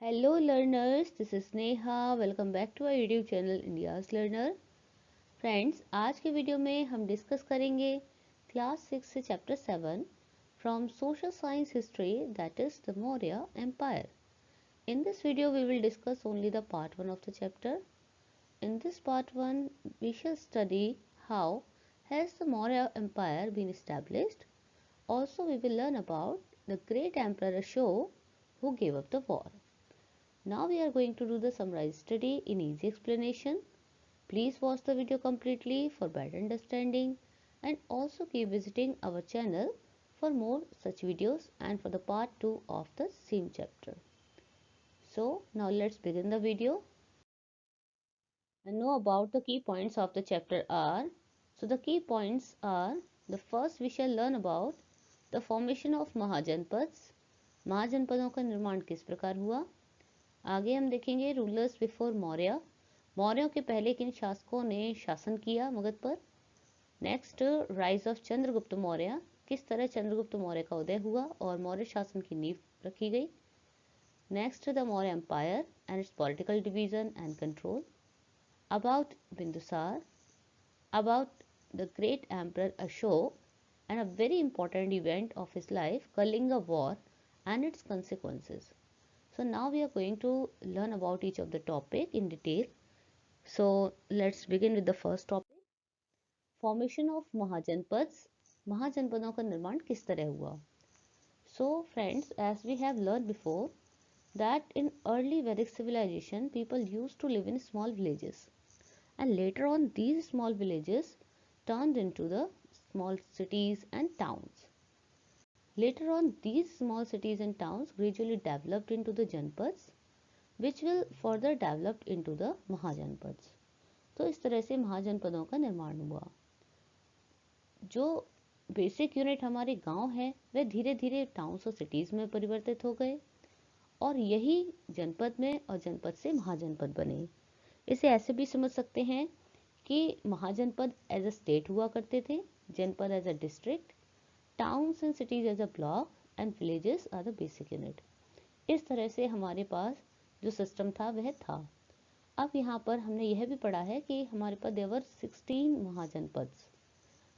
Hello learners, this is Neha. Welcome back to our YouTube channel India's Learner. Friends, आज के video में हम discuss करेंगे class 6 से chapter 7 from social science history that is the Maurya empire. In this video we will discuss only the part 1 of the chapter. In this part 1 we shall study how has the Maurya empire been established. Also we will learn about the great emperor Ashoka who gave up the war. Now we are going to do the summarized study in easy explanation. Please watch the video completely for better understanding and also keep visiting our channel for more such videos and for the part 2 of the same chapter. So now let's begin the video and know about the key points of the chapter are. So the key points are, the first we shall learn about the formation of mahajanapadas. महाजनपदों का निर्माण किस प्रकार हुआ. आगे हम देखेंगे rulers before Maurya. मौर्यों के पहले किन शासकों ने शासन किया मगध पर. Next rise of Chandragupta Maurya. किस तरह चंद्रगुप्त मौर्य का उदय हुआ और मौर्य शासन की नींव रखी गई. Next the Maurya empire and its political division and control. About Bindusara. About the great emperor Ashoka and a very important event of his life, Kalinga War and its consequences. So now we are going to learn about each of the topic in detail. So let's begin with the first topic. Formation of Mahajanpads. महाजनपदों का निर्माण किस तरह हुआ. So friends, as we have learned before that in early Vedic civilization people used to live in small villages and later on these small villages turned into the small cities and towns. Later on these small cities and towns gradually developed into the janpads which will further develop into the mahajanapadas. तो इस तरह से महाजनपदों का निर्माण हुआ. जो basic unit हमारे गांव है वे धीरे धीरे टाउन्स और सिटीज में परिवर्तित हो गए और यही जनपद में और जनपद से महाजनपद बने. इसे ऐसे भी समझ सकते हैं कि महाजनपद एज अ स्टेट हुआ करते थे, janapada as a district, towns and cities as a block and villages are the basic unit. इस तरह से हमारे पास जो सिस्टम था वह था. अब यहाँ पर हमने यह भी पढ़ा है कि हमारे पास देवर 16 महाजनपद्स.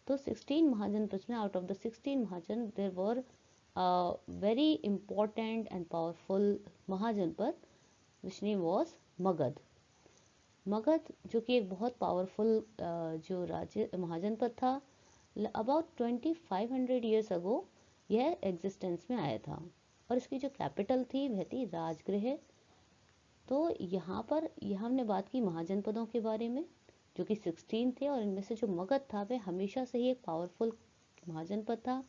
तो 16 महाजनपद्स में आउट ऑफ द 16 महाजन there were very important and powerful mahajanapada which name was Magadha. Magadha जो कि एक बहुत पावरफुल जो राज्य महाजनपद था, अबाउट 2500 ईयर्स अगो यह एग्जिस्टेंस में आया था और इसकी जो कैपिटल थी वह थी राजगृह. तो यहाँ पर हमने बात की महाजनपदों के बारे में जो कि 16 थे और इनमें से जो मगध था वह हमेशा से ही एक पावरफुल महाजनपद था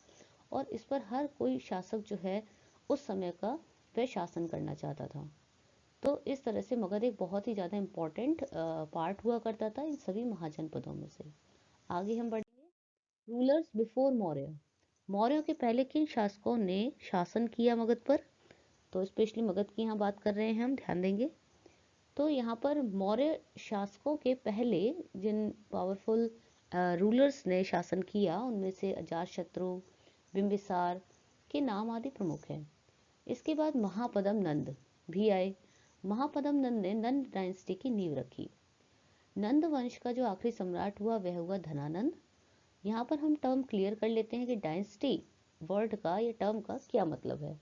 और इस पर हर कोई शासक जो है उस समय का वह शासन करना चाहता था. तो इस तरह से मगध एक बहुत ही ज़्यादा इम्पोर्टेंट पार्ट हुआ करता था इन सभी महाजनपदों में से. आगे हम बढ़ेंगे रूलर्स बिफोर मौर्य. मौर्यों के पहले किन शासकों ने शासन किया मगध पर. तो स्पेशली मगध की यहाँ बात कर रहे हैं हम, ध्यान देंगे. तो यहाँ पर मौर्य शासकों के पहले जिन पावरफुल रूलर्स ने शासन किया उनमें से अजातशत्रु, बिंबिसार के नाम आदि प्रमुख हैं. इसके बाद महापद्म नंद भी आए. महापद्म नंद ने नंद डायनेस्टी की नींव रखी. नंद वंश का जो आखिरी सम्राट हुआ वह हुआ धनानंद. यहाँ पर हम टर्म क्लियर कर लेते हैं कि डायनेस्टी वर्ड का या टर्म का क्या मतलब है.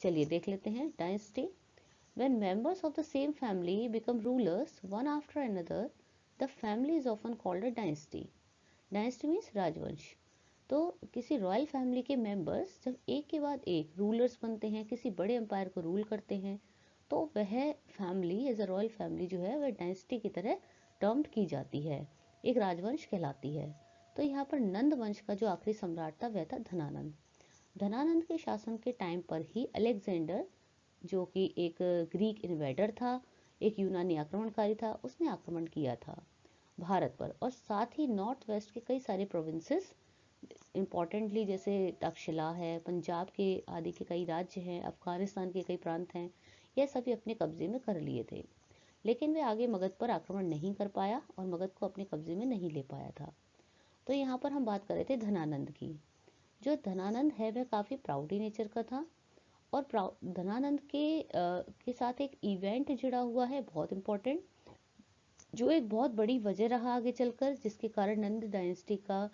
चलिए देख लेते हैं. Dynasty, when members of the same family become rulers one after another, the family is often called a dynasty. Dynasty means राजवंश. तो किसी रॉयल फैमिली के मेंबर्स जब एक के बाद एक रूलर्स बनते हैं, किसी बड़े एम्पायर को रूल करते हैं, तो वह family as a royal family जो है वह डायनेस्टी की तरह टर्म्ड की जाती है, एक राजवंश कहलाती है. तो यहाँ पर नंद वंश का जो आखिरी सम्राट था वह था धनानंद. धनानंद के शासन के टाइम पर ही अलेक्जेंडर जो कि एक ग्रीक इन्वेडर था, एक यूनानी आक्रमणकारी था, उसने आक्रमण किया था भारत पर और साथ ही नॉर्थ वेस्ट के कई सारे प्रोविंसेस इम्पोर्टेंटली जैसे तक्षशिला है, पंजाब के आदि के कई राज्य हैं, अफगानिस्तान के कई प्रांत हैं, यह सभी अपने कब्जे में कर लिए थे. लेकिन वे आगे मगध पर आक्रमण नहीं कर पाया और मगध को अपने कब्जे में नहीं ले पाया था. तो यहाँ पर हम बात कर रहे थे धनानंद की. जो धनानंद है वह काफ़ी प्राउडी नेचर का था और धनानंद के साथ एक इवेंट जुड़ा हुआ है बहुत इम्पोर्टेंट, जो एक बहुत बड़ी वजह रहा आगे चलकर, जिसके कारण नंद डायनेस्टी का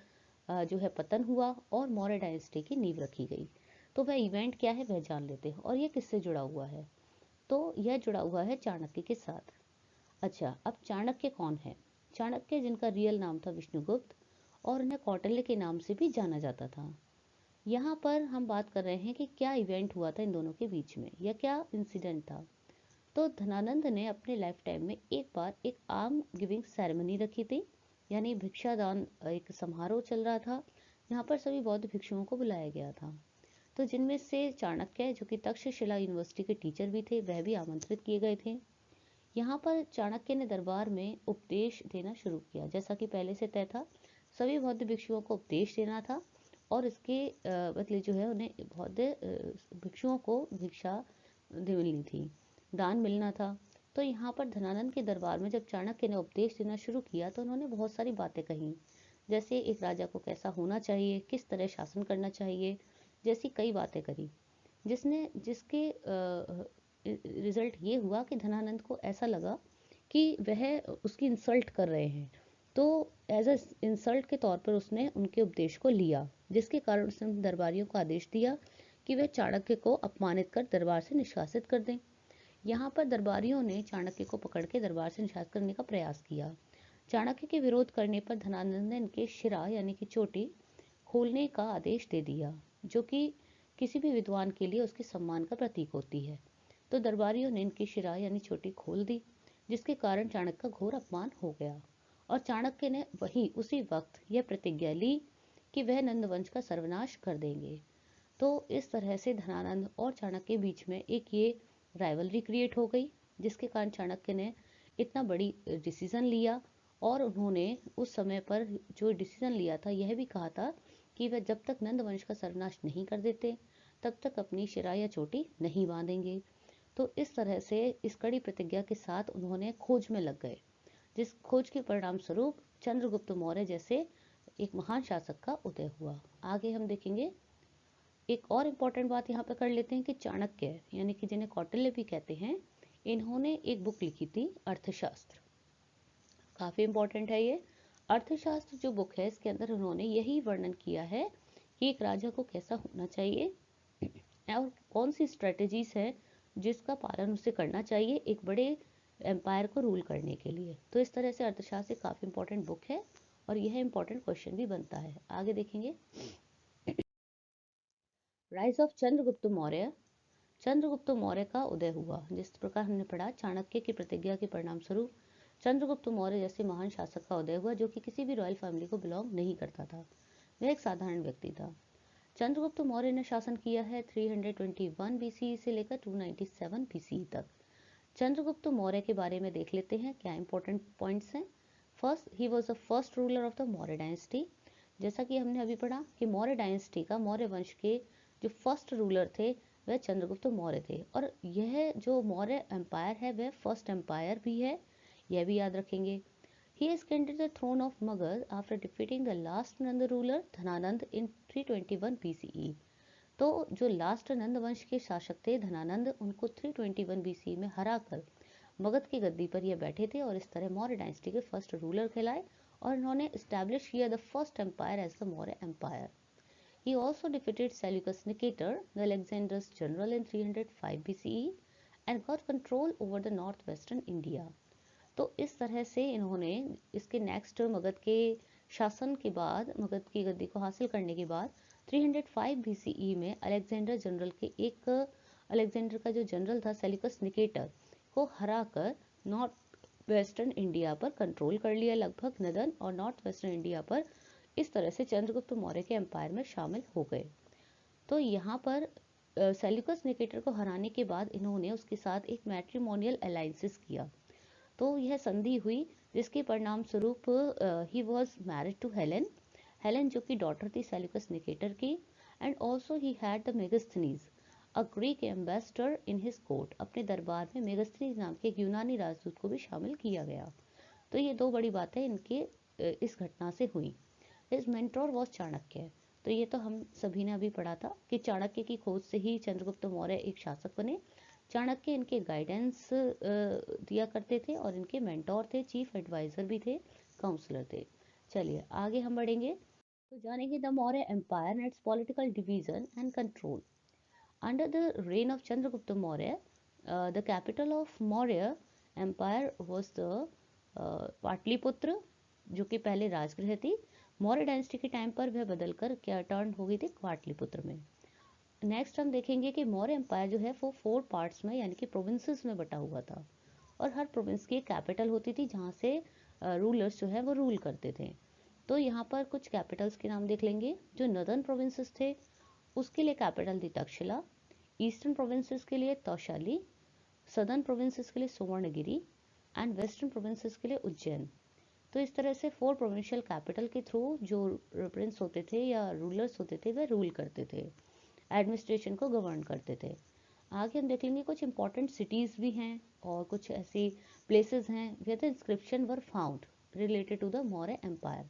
जो है पतन हुआ और मौर्य डायनेस्टी की नींव रखी गई। तो वह इवेंट क्या है वह जान लेते हैं, और ये किससे जुड़ा हुआ है। तो यह जुड़ा हुआ है चाणक्य के साथ। अच्छा, अब चाणक्य कौन है? चाणक्य, जिनका रियल नाम था विष्णुगुप्त और उन्हें कौटिल्य के नाम से भी जाना जाता था। यहाँ पर हम बात कर रहे हैं कि क्या इवेंट हुआ था इन दोनों के बीच में, या क्या इंसिडेंट था। तो धनानंद ने अपने लाइफ टाइम में एक बार एक आर्म गिविंग सेरेमनी रखी थी, यानी भिक्षादान, एक समारोह चल रहा था जहाँ पर सभी बौद्ध भिक्षुओं को बुलाया गया था। तो जिनमें से चाणक्य, जो कि तक्षशिला यूनिवर्सिटी के टीचर भी थे, वह भी आमंत्रित किए गए थे। यहाँ पर चाणक्य ने दरबार में उपदेश देना शुरू किया, जैसा कि पहले से तय था। सभी बौद्ध भिक्षुओं को उपदेश देना था और इसके बदले जो है उन्हें बौद्ध भिक्षुओं को भिक्षा मिलनी थी, दान मिलना था। तो यहाँ पर धनानंद के दरबार में जब चाणक्य ने उपदेश देना शुरू किया तो उन्होंने बहुत सारी बातें कही, जैसे एक राजा को कैसा होना चाहिए, किस तरह शासन करना चाहिए, जैसी कई बातें करी, जिसके रिजल्ट ये हुआ कि धनानंद को ऐसा लगा कि वह उसकी इंसल्ट कर रहे हैं। तो एज अ इंसल्ट के तौर पर उसने उनके उपदेश को लिया, जिसके कारण उसने दरबारियों को आदेश दिया कि वह चाणक्य को अपमानित कर दरबार से निष्कासित कर दें। यहाँ पर दरबारियों ने चाणक्य को पकड़ के दरबार से निष्कासित करने का प्रयास किया। चाणक्य के विरोध करने पर धनानंद ने इनके शिरा यानी कि चोटी खोलने का आदेश दे दिया, जो कि किसी भी विद्वान के लिए उसके सम्मान का प्रतीक होती है। तो दरबारियों ने इनकी शिरा यानी चोटी खोल दी, जिसके कारण चाणक्य का घोर अपमान हो गया और चाणक्य ने उसी वक्त यह प्रतिज्ञा ली कि वह नंद वंश का सर्वनाश कर देंगे। तो इस तरह से धनानंद और चाणक्य के बीच में एक ये राइवलरी क्रिएट हो गई, जिसके कारण चाणक्य ने इतना बड़ी डिसीजन लिया। और उन्होंने उस समय पर जो डिसीजन लिया था यह भी कहा था कि वह जब तक नंद वंश का सर्वनाश नहीं कर देते तब तक अपनी शिरा या चोटी नहीं बांधेंगे। तो इस तरह से इस कड़ी प्रतिज्ञा के साथ उन्होंने खोज में लग गए, जिस खोज के परिणाम स्वरूप चंद्रगुप्त मौर्य जैसे एक महान शासक का उदय हुआ। आगे हम देखेंगे। एक और इम्पोर्टेंट बात यहाँ पे कर लेते हैं कि चाणक्य, यानी कि जिन्हें कौटिल्य भी कहते हैं, इन्होंने एक बुक लिखी थी अर्थशास्त्र। काफी इम्पोर्टेंट है ये अर्थशास्त्र जो बुक है। इसके अंदर उन्होंने यही वर्णन किया है कि एक राजा को कैसा होना चाहिए और कौन सी स्ट्रेटेजीज है जिसका पालन उसे करना चाहिए एक बड़े एम्पायर को रूल करने के लिए। तो इस तरह से अर्थशास्त्र काफी इम्पोर्टेंट बुक है और यह इम्पोर्टेंट क्वेश्चन भी बनता है। आगे देखेंगे। Rise of Chandragupta Maurya. चंद्रगुप्त मौर्य का उदय हुआ। जिस प्रकार हमने पढ़ा, चाणक्य की प्रतिज्ञा के परिणाम स्वरूप चंद्रगुप्त मौर्य जैसे महान शासक का उदय हुआ, जो कि किसी भी रॉयल फैमिली को बिलोंग नहीं करता था। वह एक साधारण व्यक्ति था। चंद्रगुप्त मौर्य ने शासन किया है 321 बीसीई से लेकर 297 बीसीई तक। चंद्रगुप्त मौर्य के बारे में देख लेते हैं क्या इंपॉर्टेंट पॉइंट्स हैं। First, he was the first ruler of the Maurya dynasty. जैसा कि हमने अभी पढ़ा कि मौर्य डायनेस्टी का, मौर्य वंश के जो फर्स्ट रूलर थे वह चंद्रगुप्त मौर्य थे। और यह जो मौर्य एम्पायर है वह फर्स्ट एम्पायर भी है, यह भी याद रखेंगे। He ascended the throne of Magad after defeating the last Nanda ruler Dhananand in 321 BCE। तो जो लास्ट नंद वंश के शासक थे धनानंद, उनको 321 BCE में हराकर मगध की गद्दी पर यह बैठे थे और इस तरह मौर्य डायनेस्टी के फर्स्ट रूलर कहलाए और इन्होंने एस्टैब्लिश किया the first empire as the Maurya empire. He also defeated Seleucus Nicator, the Alexander's general, in 305 BCE and got control over the northwestern India। तो इस तरह से इन्होंने इसके नेक्स्ट मगध के शासन के बाद, मगध की गद्दी को हासिल करने के बाद 305 बीसीई में अलेक्जेंडर का जो जनरल था सेल्यूकस निकेटर को हराकर नॉर्थ वेस्टर्न इंडिया पर कंट्रोल कर लिया, लगभग नदन और नॉर्थ वेस्टर्न इंडिया पर। इस तरह से चंद्रगुप्त मौर्य के एम्पायर में शामिल हो गए। तो यहाँ पर सेल्यूकस निकेटर को हराने के बाद इन्होंने उसके साथ एक मैट्रिमोनियल अलायंसेस किया। तो यह संधि हुई जिसके परिणाम स्वरूप he was married to Helen. Helen जो कि डॉटर थी सेल्यूकस निकेटर की। And also he had the Megasthenes, a Greek ambassador in his court. अपने दरबार में मेगास्थनीज नाम के एक यूनानी राजदूत को भी शामिल किया गया। तो ये दो बड़ी बातें इनके इस घटना से हुई। His mentor was Chanakya. तो ये तो हम सभी ने अभी पढ़ा था कि चाणक्य की खोज से ही चंद्रगुप्त मौर्य एक शासक बने। चाणक्य इनके गाइडेंस दिया करते थे और इनके मेंटोर थे, चीफ एडवाइजर भी थे, काउंसलर थे। चलिए आगे हम बढ़ेंगे तो जानेंगे the Maurya empire and its political division and control. Under the reign of Chandragupta Maurya the capital of Maurya empire was the Pataliputra, जो कि पहले राजगृह थी। मौर्य डायनेस्टी के टाइम पर वह बदलकर क्या टर्न हो गई थी पाटलिपुत्र में। नेक्स्ट हम देखेंगे कि मौर्य एम्पायर जो है वो 4 पार्ट्स में यानी कि प्रोविंसेस में बटा हुआ था और हर प्रोविंस की एक कैपिटल होती थी जहाँ से रूलर्स जो है वो रूल करते थे। तो यहाँ पर कुछ कैपिटल्स के नाम देख लेंगे। जो नदर्न प्रोविंसेस थे उसके लिए कैपिटल थी तक्षशिला, ईस्टर्न प्रोविंसेस के लिए तौशाली, सदर्न प्रोविंसेस के लिए सुवर्णगिरी एंड वेस्टर्न प्रोविंसेस के लिए उज्जैन। तो इस तरह से 4 प्रोविंशियल कैपिटल के थ्रू जो प्रिंस होते थे या रूलर्स होते थे वह रूल करते थे, एडमिनिस्ट्रेशन को गवर्न करते थे। आगे हम देख लेंगे कुछ इंपॉर्टेंट सिटीज भी हैं और कुछ ऐसी प्लेसेस हैं where the inscription were found related to the Maurya empire.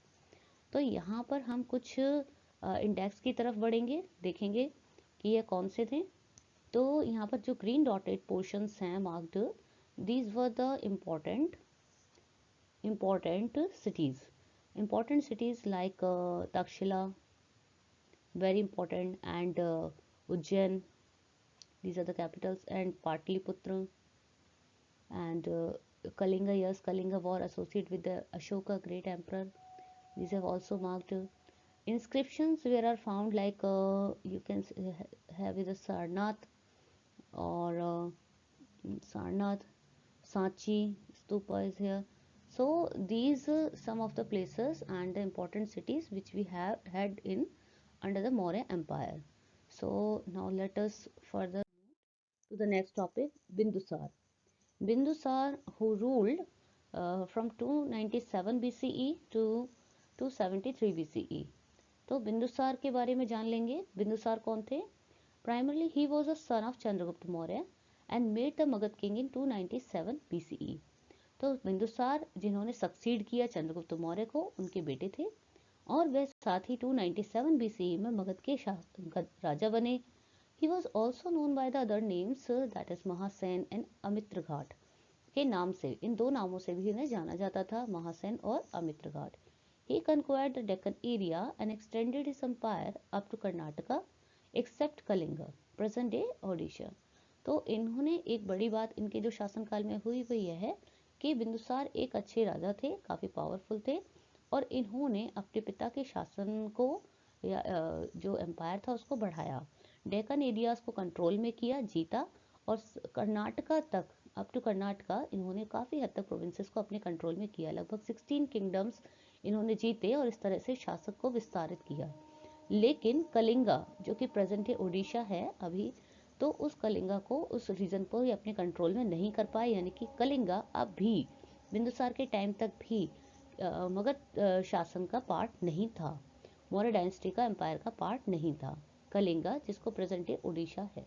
तो यहाँ पर हम कुछ इंडेक्स की तरफ बढ़ेंगे, देखेंगे कि ये कौन से थे। तो यहाँ पर जो ग्रीन डॉटेड पोर्शंस हैं marked, these were the important cities like Takshila, very important, and Ujjain, these are the capitals, and Patliputra and Kalinga. Yes, Kalinga war associated with the Ashoka, great emperor. These have also marked. Inscriptions where are found like you can have with the Sarnath or Sarnath, Sanchi stupa is here. So these some of the places and the important cities which we have had in under the Maurya Empire. So now let us further to the next topic, Bindusar. Bindusar, who ruled from 297 BCE to 273 BCE. तो बिंदुसार के बारे में जान लेंगे। बिंदुसार कौन थे? Primarily he was a son of Chandragupta Maurya and made the Magad king in 297 BCE. तो बिंदुसार जिन्होंने सक्सीड किया चंद्रगुप्त मौर्य को, उनके बेटे थे और वह साथ ही 297 BCE में मगध के राजा बने। He was also known by the other names that is Mahasena and Amitraghata के नाम से, इन दो नामों से भी इन्हें जाना जाता था, महासेन और अमित्रघाट। He conquered the Deccan area and extended his empire up to Karnataka except Kalinga, present day Odisha. तो इन्होंने एक बड़ी बात इनके जो शासनकाल में हुई वो यह है कि बिंदुसार एक अच्छे राजा थे, काफ़ी पावरफुल थे और इन्होंने अपने पिता के शासन को या जो एम्पायर था उसको बढ़ाया, डेक्कन एरियाज को कंट्रोल में किया, जीता और कर्नाटका तक अप टू कर्नाटका इन्होंने काफ़ी हद तक प्रोविंसेस को अपने कंट्रोल में किया। लगभग 16 किंगडम्स इन्होंने जीते और इस तरह से शासक को विस्तारित किया। लेकिन कलिंगा जो कि प्रेजेंट है उड़ीसा है अभी, तो उस कलिंगा को उस रीजन को ये अपने कंट्रोल में नहीं कर पाए, यानी कि कलिंगा अब भी बिंदुसार के टाइम तक भी मगध शासन का पार्ट नहीं था, मौर्य डायनेस्टी का एम्पायर का पार्ट नहीं था कलिंगा, जिसको प्रेजेंट डे उड़ीसा है।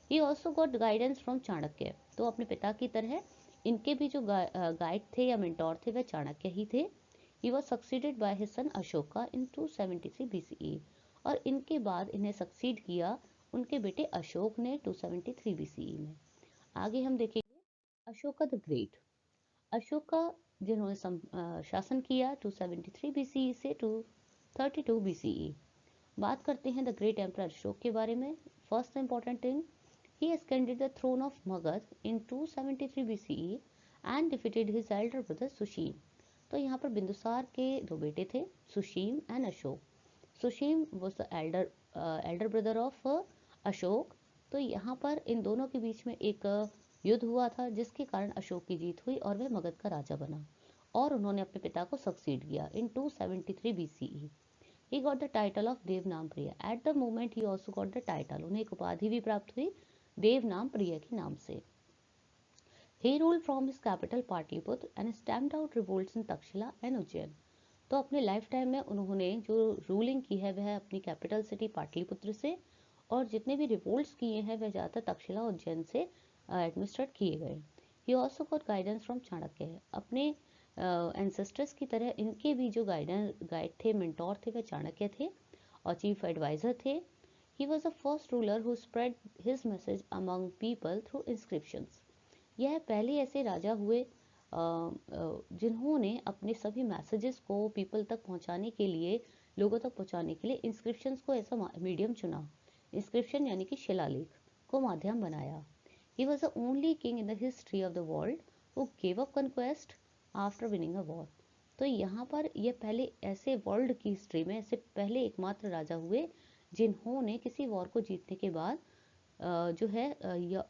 He also got guidance from Chanakya. तो अपने पिता की तरह इनके भी जो गाइड थे या मेंटोर थे वह चाणक्य ही थे। He was succeeded by his son Ashoka in 273 BCE और इनके बाद इन्हें सक्सीड किया उनके बेटे अशोक ने 273 BCE में। आगे हम देखेंगे अशोका द ग्रेट। अशोका जिन्होंने शासन किया 273 BCE से 232 BCE। बात करते हैं द ग्रेट एम्परर अशोक के बारे में। First important thing, he ascended the throne of Magad in 273 BCE and defeated his elder brother Sushim. तो यहाँ पर बिंदुसार के दो बेटे थे, Sushim and Ashok. Sushim was the Elder brother of Ashok. तो यहाँ पर इन दोनों के बीच में एक युद्ध हुआ था जिसके कारण अशोक की जीत हुई और वह मगध का राजा बना और उन्होंने अपने पिता को सक्सीड किया इन 273 BCE। He got the title of देवनाम प्रिय। At the moment he also got the title, उन्हें एक उपाधि भी प्राप्त हुई देवनाम प्रिय के नाम से। He ruled from his capital Pataliputra and stamped out revolts in Takshashila and Ujjain. तो अपने लाइफ टाइम में उन्होंने जो रूलिंग की है वह अपनी कैपिटल सिटी पाटलिपुत्र से, और जितने भी रिवोल्ट्स किए हैं वह ज़्यादातर तक्षशिला उज्जैन से एडमिनिस्ट्रेट किए गए। He also got guidance from Chanakya. अपने एंसेस्टर्स की तरह इनके भी जो गाइड थे, मेंटोर थे, वह चाणक्य थे और चीफ एडवाइजर थे। He was the first ruler who spread his message among people through inscriptions. यह पहले ऐसे राजा हुए जिन्होंने अपने सभी मैसेजेस को पीपल तक पहुंचाने के लिए, लोगों तक पहुंचाने के लिए इंस्क्रिप्शंस को ऐसा मीडियम चुना। इंस्क्रिप्शन यानी कि शिलालेख को माध्यम बनाया। He was the only king in the history of the world who gave up conquest after winning a war. तो यहाँ पर ये पहले ऐसे वर्ल्ड की हिस्ट्री में ऐसे पहले एकमात्र राजा हुए जिन्होंने किसी वॉर को जीतने के बाद जो है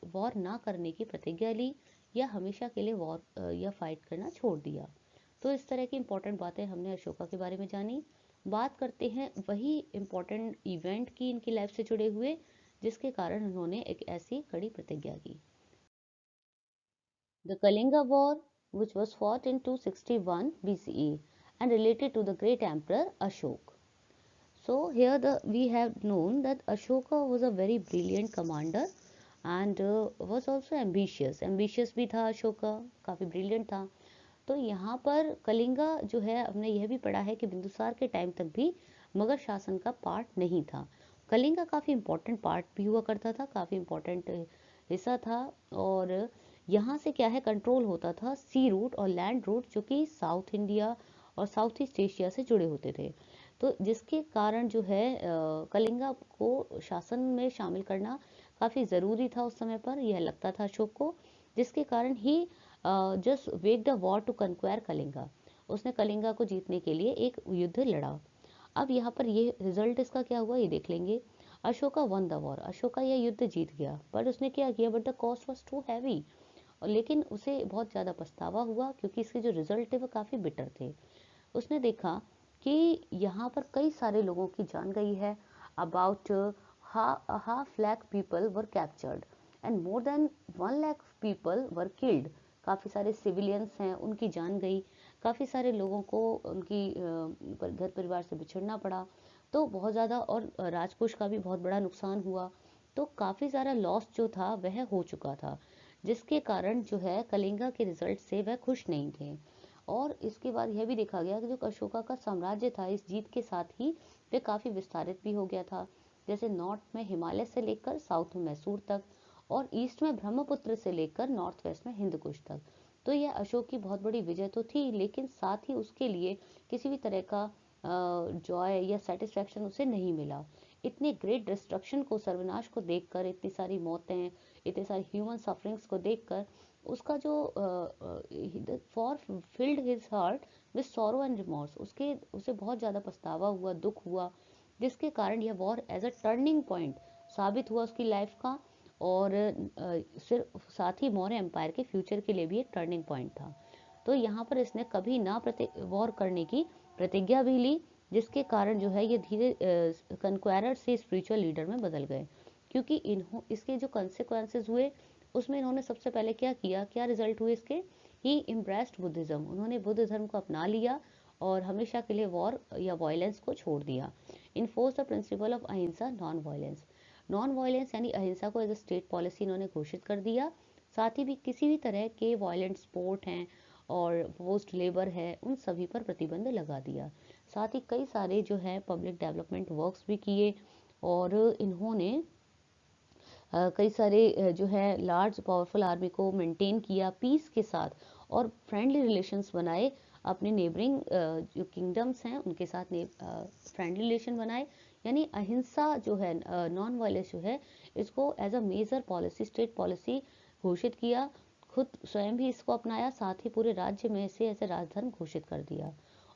वॉर ना करने की प्रतिज्ञा ली या हमेशा के लिए वॉर या फाइट करना छोड़ दिया। तो इस तरह की इंपॉर्टेंट बातें हमने अशोका के बारे में जानी। बात करते हैं वही इंपॉर्टेंट इवेंट की इनकी लाइफ से जुड़े हुए जिसके कारण उन्होंने एक ऐसी कड़ी प्रतिज्ञा की। The Kalinga War, which was fought in 261 BCE and related to the great emperor Ashok. So here we have known that Ashoka was a very brilliant commander and was also ambitious. Ambitious भी था अशोका, काफ़ी brilliant था। तो यहाँ पर कलिंगा जो है हमने यह भी पढ़ा है कि बिंदुसार के टाइम तक भी मगध शासन का पार्ट नहीं था। कलिंगा काफ़ी इम्पोर्टेंट पार्ट भी हुआ करता था, काफ़ी इम्पोर्टेंट हिस्सा था। और यहाँ से क्या है कंट्रोल होता था सी रूट और लैंड रूट जो कि साउथ इंडिया और साउथ ईस्ट एशिया से जुड़े होते थे। तो जिसके कारण जो है कलिंगा को शासन में शामिल करना काफ़ी ज़रूरी था उस समय पर, यह लगता था अशोक को, जिसके कारण ही जस्ट वेग द वॉर टू कन्क्वायर कलिंगा। उसने कलिंगा को जीतने के लिए एक युद्ध लड़ा। अब यहाँ पर ये रिजल्ट इसका क्या हुआ ये देख लेंगे। Ashoka won the war, Ashoka यह युद्ध जीत गया, पर उसने क्या किया, but the cost was too heavy, और लेकिन उसे बहुत ज़्यादा पछतावा हुआ क्योंकि इसके जो रिजल्ट थे वो काफ़ी बिटर थे। उसने देखा कि यहाँ पर कई सारे लोगों की जान गई है। About half lakh people were captured and more than 1 lakh people were killed. काफ़ी सारे सिविलियंस हैं उनकी जान गई, काफ़ी सारे लोगों को उनकी घर परिवार से बिछड़ना पड़ा, तो बहुत ज़्यादा, और राजकोष का भी बहुत बड़ा नुकसान हुआ। तो काफ़ी सारा लॉस जो था वह हो चुका था, जिसके कारण जो है कलिंगा के रिजल्ट से वह खुश नहीं थे। और इसके बाद यह भी देखा गया कि जो अशोका का साम्राज्य था इस जीत के साथ ही वह काफ़ी विस्तारित भी हो गया था। जैसे नॉर्थ में हिमालय से लेकर साउथ में मैसूर तक, और ईस्ट में ब्रह्मपुत्र से लेकर नॉर्थ वेस्ट में हिंदकुश तक। तो यह अशोक की बहुत बड़ी विजय तो थी, लेकिन साथ ही उसके लिए किसी भी तरह का जॉय या सेटिस्फैक्शन उसे नहीं मिला। इतने ग्रेट डिस्ट्रक्शन को, सर्वनाश को देखकर, इतनी सारी मौतें, इतने सारी ह्यूमन सफरिंग्स को देखकर उसका जो for field his heart with sorrow and remorse, उसे बहुत ज़्यादा पछतावा हुआ, दुख हुआ, जिसके कारण यह war as a turning point साबित हुआ उसकी लाइफ का। और सिर्फ साथ ही मौर्य एम्पायर के फ्यूचर के लिए भी एक टर्निंग पॉइंट था। तो यहाँ पर इसने कभी ना वॉर करने की प्रतिज्ञा भी ली, जिसके कारण जो है ये धीरे कन्क्वायरर से स्पिरिचुअल लीडर में बदल गए। क्योंकि इसके जो कंसिक्वेंसेस हुए उसमें इन्होंने सबसे पहले क्या किया, क्या रिजल्ट हुए इसके, ही इम्ब्रेस्ड बुद्धिज्म, उन्होंने बुद्ध धर्म को अपना लिया और हमेशा के लिए वॉर या वायलेंस को छोड़ दिया। इन्फोर्स द प्रिंसिपल ऑफ अहिंसा नॉन वायलेंस, नॉन वायलेंस यानी अहिंसा को एज अ स्टेट पॉलिसी इन्होंने घोषित कर दिया। साथ ही भी किसी भी तरह के वायलेंट स्पोर्ट हैं और पोस्ट लेबर है उन सभी पर प्रतिबंध लगा दिया। साथ ही कई सारे जो है पब्लिक डेवलपमेंट वर्क्स भी किए, और इन्होंने कई सारे जो है लार्ज पावरफुल आर्मी को मेंटेन किया पीस के साथ, और फ्रेंडली रिलेशंस बनाए अपने नेबरिंग जो किंगडम्स हैं उनके साथ फ्रेंडली रिलेशन बनाए। यानी अहिंसा जो है, नॉन वायलेंस जो है, इसको as a major policy, state policy घोषित किया। खुद स्वयं भी इसको अपनाया, साथ ही पूरे राज्य में इसे ऐसे राजधर्म घोषित कर दिया,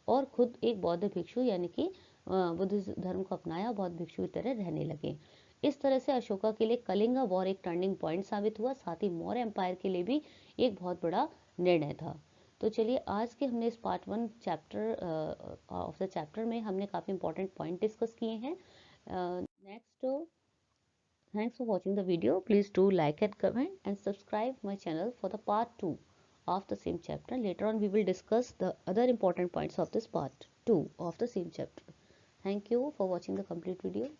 और खुद एक बौद्ध भिक्षु यानी कि बुद्ध धर्म को अपनाया, बौद्ध भिक्षु की तरह रहने लगे। इस तरह से अशोका के लिए कलिंगा वॉर एक टर्निंग पॉइंट साबित हुआ, साथ ही मौर्य एम्पायर के लिए भी एक बहुत बड़ा निर्णय था। तो चलिए आज के हमने इस part 1 chapter of the chapter में हमने काफ़ी इंपॉर्टेंट पॉइंट डिस्कस किए हैं। Next, thanks for watching the video. Please do like and comment and subscribe my channel for the part 2 of the same chapter. Later on we will discuss the other important points of this part 2 of the same chapter. Thank you for watching the complete video.